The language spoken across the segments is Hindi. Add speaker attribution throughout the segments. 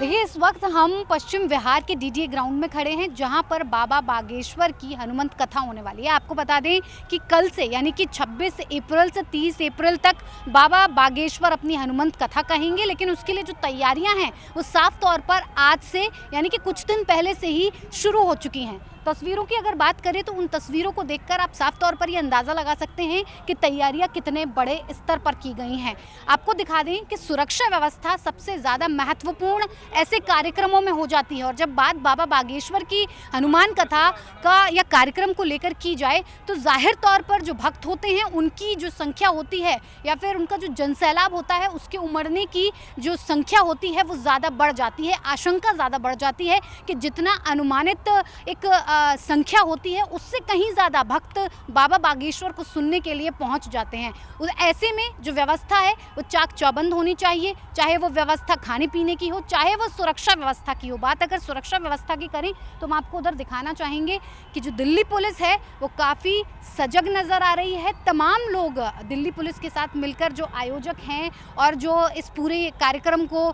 Speaker 1: देखिए, इस वक्त हम पश्चिम विहार के डीडीए ग्राउंड में खड़े हैं, जहां पर बाबा बागेश्वर की हनुमंत कथा होने वाली है। आपको बता दें कि कल से यानी कि 26 अप्रैल से 30 अप्रैल तक बाबा बागेश्वर अपनी हनुमंत कथा कहेंगे, लेकिन उसके लिए जो तैयारियां हैं वो साफ तौर पर आज से यानी कि कुछ दिन पहले से ही शुरू हो चुकी हैं। तस्वीरों की अगर बात करें तो उन तस्वीरों को देखकर आप साफ तौर पर ये अंदाज़ा लगा सकते हैं कि तैयारियां कितने बड़े स्तर पर की गई हैं। आपको दिखा दें कि सुरक्षा व्यवस्था सबसे ज़्यादा महत्वपूर्ण ऐसे कार्यक्रमों में हो जाती है, और जब बात बाबा बागेश्वर की हनुमान कथा का या कार्यक्रम को लेकर की जाए तो जाहिर तौर पर जो भक्त होते हैं उनकी जो संख्या होती है या फिर उनका जो जनसैलाब होता है उसके उमड़ने की जो संख्या होती है वो ज़्यादा बढ़ जाती है। आशंका ज़्यादा बढ़ जाती है कि जितना अनुमानित एक संख्या होती है उससे कहीं ज़्यादा भक्त बाबा बागेश्वर को सुनने के लिए पहुंच जाते हैं। ऐसे में जो व्यवस्था है वो चाक चौबंद होनी चाहिए, चाहे वो व्यवस्था खाने पीने की हो, चाहे वो सुरक्षा व्यवस्था की हो। बात अगर सुरक्षा व्यवस्था की करें तो हम आपको उधर दिखाना चाहेंगे कि जो दिल्ली पुलिस है वो काफ़ी सजग नज़र आ रही है। तमाम लोग दिल्ली पुलिस के साथ मिलकर जो आयोजक हैं और जो इस पूरे कार्यक्रम को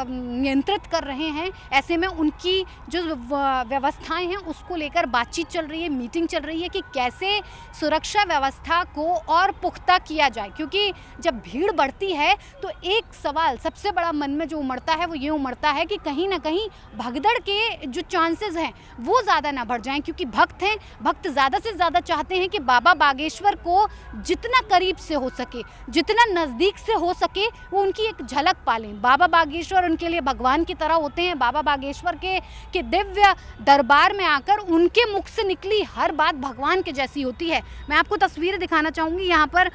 Speaker 1: नियंत्रित कर रहे हैं, ऐसे में उनकी जो व्यवस्थाएं हैं उसको लेकर बातचीत चल रही है, मीटिंग चल रही है कि कैसे सुरक्षा व्यवस्था को और पुख्ता किया जाए। क्योंकि जब भीड़ बढ़ती है तो एक सवाल सबसे बड़ा मन में जो उमड़ता है वो ये उमड़ता है कि कहीं ना कहीं भगदड़ के जो चांसेस हैं वो ज़्यादा ना बढ़ जाएं, क्योंकि भक्त हैं, भक्त ज़्यादा से ज़्यादा चाहते हैं कि बाबा बागेश्वर को जितना करीब से हो सके, जितना नज़दीक से हो सके वो उनकी एक झलक पालें। बाबा बागेश्वर उनके लिए भगवान की तरह होते हैं। बाबा बागेश्वर के दिव्य दरबार में आकर उनके मुख से निकली हर बात भगवान के जैसी होती है। मैं आपको तस्वीरें दिखाना चाहूँगी। यहाँ पर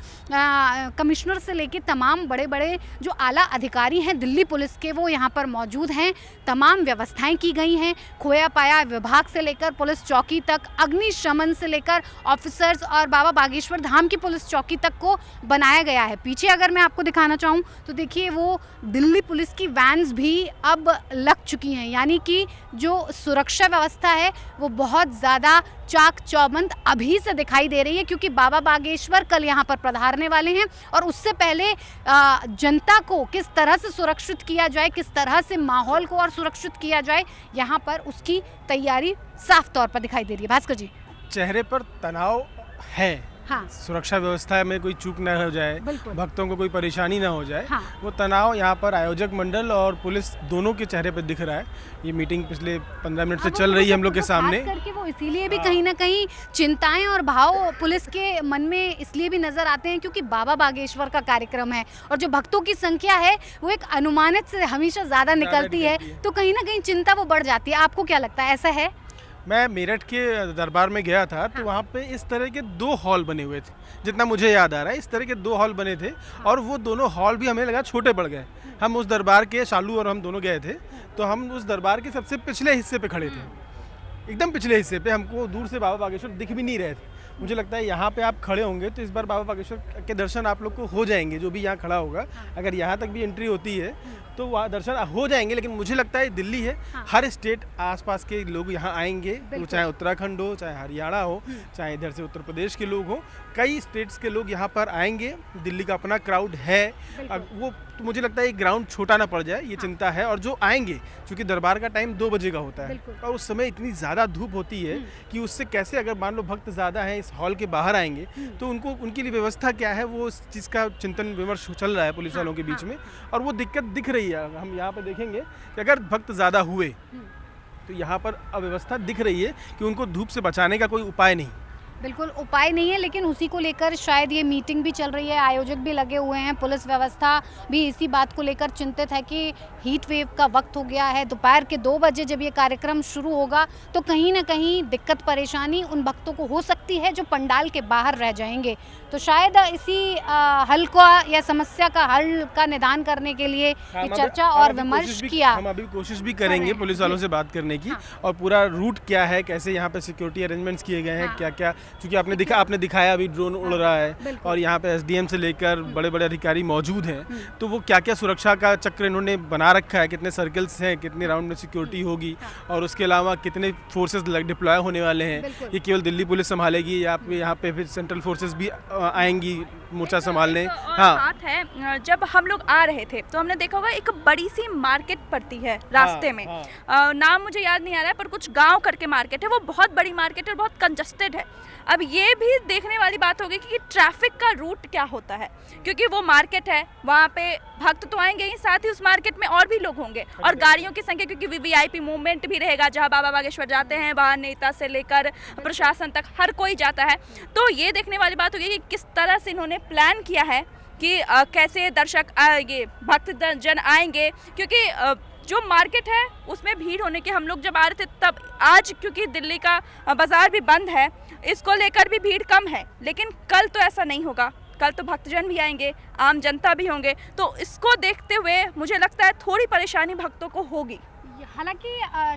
Speaker 1: कमिश्नर से लेकर तमाम बड़े बड़े जो आला अधिकारी हैं दिल्ली पुलिस के वो यहाँ पर मौजूद हैं। तमाम व्यवस्थाएं की गई हैं, खोया पाया विभाग से लेकर पुलिस चौकी तक, अग्निशमन से लेकर ऑफिसर्स और बाबा बागेश्वर धाम की पुलिस चौकी तक को बनाया गया है। पीछे अगर मैं आपको दिखाना चाहूँ तो देखिए वो दिल्ली पुलिस की वैन्स भी अब लग चुकी हैं, यानी कि जो सुरक्षा व्यवस्था है वो बहुत ज़्यादा चाक चौबंद अभी से दिखाई दे रही है, क्योंकि बाबा बागेश्वर कल यहाँ पर पधारने वाले हैं और उससे पहले जनता को किस तरह से सुरक्षित किया जाए, किस तरह से माहौल को और सुरक्षित किया जाए, यहाँ पर उसकी तैयारी साफ तौर पर दिखाई दे रही है। भास्कर जी,
Speaker 2: चेहरे पर तनाव है।
Speaker 1: हाँ,
Speaker 2: सुरक्षा व्यवस्था में कोई चूक ना हो जाए, भक्तों को कोई परेशानी ना हो जाए,
Speaker 1: हाँ,
Speaker 2: वो तनाव यहाँ पर आयोजक मंडल और पुलिस दोनों के चेहरे पर दिख रहा है। ये मीटिंग पिछले 15 मिनट से चल रही है हम लोग के सामने,
Speaker 1: करके वो इसीलिए भी कहीं ना कहीं चिंताएं और भाव पुलिस के मन में इसलिए भी नजर आते हैं क्योंकि बाबा बागेश्वर का कार्यक्रम है और जो भक्तों की संख्या है वो एक अनुमानित से हमेशा ज़्यादा निकलती है, तो कहीं ना कहीं चिंता वो बढ़ जाती है। आपको क्या लगता है, ऐसा है?
Speaker 2: मैं मेरठ के दरबार में गया था तो वहाँ पे इस तरह के 2 हॉल बने हुए थे, जितना मुझे याद आ रहा है इस तरह के 2 हॉल बने थे, और वो दोनों हॉल भी हमें लगा छोटे पड़ गए। हम उस दरबार के, शालू और हम दोनों गए थे, तो हम उस दरबार के सबसे पिछले हिस्से पे खड़े थे, एकदम पिछले हिस्से पे। हमको दूर से बाबा बागेश्वर दिख भी नहीं रहे थे। मुझे लगता है यहाँ पे आप खड़े होंगे तो इस बार बाबा बागेश्वर के दर्शन आप लोग को हो जाएंगे, जो भी यहाँ खड़ा होगा। अगर यहाँ तक भी एंट्री होती है तो वहाँ दर्शन हो जाएंगे, लेकिन मुझे लगता है दिल्ली है, हर स्टेट आसपास के लोग यहाँ आएंगे, वो चाहे उत्तराखंड हो, चाहे हरियाणा हो, चाहे इधर से उत्तर प्रदेश के लोग हो, कई स्टेट्स के लोग यहाँ पर आएंगे। दिल्ली का अपना क्राउड है, वो तो मुझे लगता है ग्राउंड छोटा ना पड़ जाए, ये चिंता है। और जो आएंगे, क्योंकि दरबार का टाइम 2 बजे का होता है और उस समय इतनी ज़्यादा धूप होती है कि उससे कैसे, अगर मान लो भक्त ज़्यादा हैं इस हॉल के बाहर आएंगे तो उनके लिए व्यवस्था क्या है, वो इस चीज़ का चिंतन विमर्श चल रहा है पुलिस वालों के बीच में, और वो दिक्कत दिख रही है। हम यहाँ पर देखेंगे कि अगर भक्त ज़्यादा हुए तो यहाँ पर अव्यवस्था दिख रही है कि उनको धूप से बचाने का कोई उपाय नहीं,
Speaker 1: बिल्कुल उपाय नहीं है, लेकिन उसी को लेकर शायद ये मीटिंग भी चल रही है, आयोजक भी लगे हुए हैं, पुलिस व्यवस्था भी इसी बात को लेकर चिंतित है कि हीट वेव का वक्त हो गया है। दोपहर के 2 बजे जब ये कार्यक्रम शुरू होगा तो कहीं ना कहीं दिक्कत परेशानी उन भक्तों को हो सकती है जो पंडाल के बाहर रह जाएंगे। तो शायद इसी हल का या समस्या का हल का निदान करने के लिए ये चर्चा और विमर्श किया।
Speaker 2: हम अभी कोशिश भी करेंगे पुलिस वालों से बात करने की, और पूरा रूट क्या है, कैसे यहाँ पे सिक्योरिटी अरेंजमेंट्स किए गए हैं, क्या क्या क्योंकि आपने दिखाया अभी ड्रोन उड़ रहा है
Speaker 1: बिल्कुल।
Speaker 2: और यहाँ पे एसडीएम से लेकर बड़े बड़े अधिकारी मौजूद हैं, तो वो क्या क्या सुरक्षा का चक्र इन्होंने बना रखा है, कितने सर्कल्स हैं, कितने राउंड में सिक्योरिटी होगी और उसके अलावा कितने फोर्सेस डिप्लॉय होने वाले हैं।
Speaker 1: बिल्कुल।
Speaker 2: ये केवल दिल्ली पुलिस संभालेगी या यहाँ पे फिर सेंट्रल फोर्सेस भी आएंगी मोर्चा संभालने?
Speaker 3: हाँ, बात है, जब हम लोग आ रहे थे तो हमने देखा होगा एक बड़ी सी मार्केट पड़ती है रास्ते में। नाम मुझे याद नहीं आ रहा है, पर कुछ गांव करके मार्केट है, वो बहुत बड़ी मार्केट है, बहुत कंजस्टेड है। अब ये भी देखने वाली बात होगी कि ट्रैफिक का रूट क्या होता है, क्योंकि वो मार्केट है, वहाँ पे भक्त तो आएंगे ही, साथ ही उस मार्केट में और भी लोग होंगे और गाड़ियों की संख्या, क्योंकि वीवीआईपी मूवमेंट भी रहेगा, जहाँ बाबा बागेश्वर जाते हैं वहाँ नेता से लेकर प्रशासन तक हर कोई जाता है। तो ये देखने वाली बात होगी कि किस तरह से इन्होंने प्लान किया है कि कैसे दर्शक ये भक्त जन आएंगे, क्योंकि जो मार्केट है उसमें भीड़ होने के, हम लोग जब आ रहे थे तब, आज क्योंकि दिल्ली का बाजार भी बंद है, इसको लेकर भी भीड़ कम है, लेकिन कल तो ऐसा नहीं होगा। कल तो भक्तजन भी आएंगे, आम जनता भी होंगे, तो इसको देखते हुए मुझे लगता है थोड़ी परेशानी भक्तों को होगी।
Speaker 1: हालांकि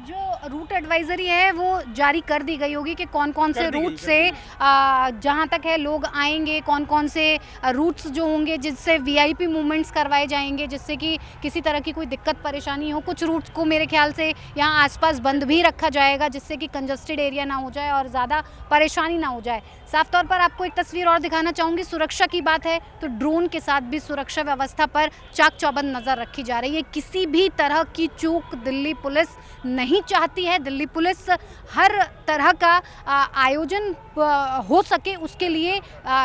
Speaker 1: जो रूट एडवाइजरी है वो जारी कर दी गई होगी कि कौन कौन से रूट से जहां तक है लोग आएंगे, कौन कौन से रूट्स जो होंगे जिससे वीआईपी मूवमेंट्स करवाए जाएंगे, जिससे कि किसी तरह की कोई दिक्कत परेशानी हो। कुछ रूट्स को मेरे ख्याल से यहाँ आसपास बंद भी रखा जाएगा, जिससे कि कंजस्टेड एरिया ना हो जाए और ज़्यादा परेशानी ना हो जाए। साफ तौर पर आपको एक तस्वीर और दिखाना चाहूँगी। सुरक्षा की बात है तो ड्रोन के साथ भी सुरक्षा व्यवस्था पर चाक चौबंद नज़र रखी जा रही है। किसी भी तरह की चूक दिल्ली पुलिस नहीं चाहती है। दिल्ली पुलिस हर तरह का आयोजन हो सके उसके लिए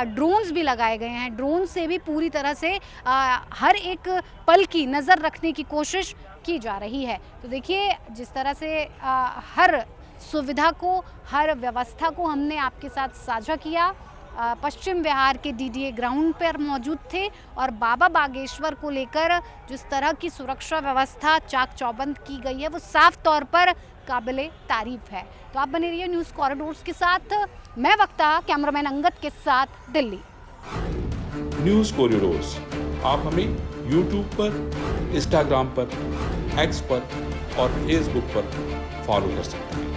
Speaker 1: ड्रोन्स भी लगाए गए हैं। ड्रोन से भी पूरी तरह से हर एक पल की नज़र रखने की कोशिश की जा रही है। तो देखिए जिस तरह से हर सुविधा को, हर व्यवस्था को हमने आपके साथ साझा किया। पश्चिम विहार के डीडीए ग्राउंड पर मौजूद थे और बाबा बागेश्वर को लेकर जिस तरह की सुरक्षा व्यवस्था चाक चौबंद की गई है वो साफ तौर पर काबिले तारीफ है। तो आप बने रहिए न्यूज़ कॉरिडोर्स के साथ। मैं वक्ता, कैमरामैन अंगद के साथ, दिल्ली।
Speaker 4: न्यूज़ कॉरिडोर्स आप हमें यूट्यूब पर, इंस्टाग्राम पर, एक्स पर और फेसबुक पर फॉलो कर सकते हैं।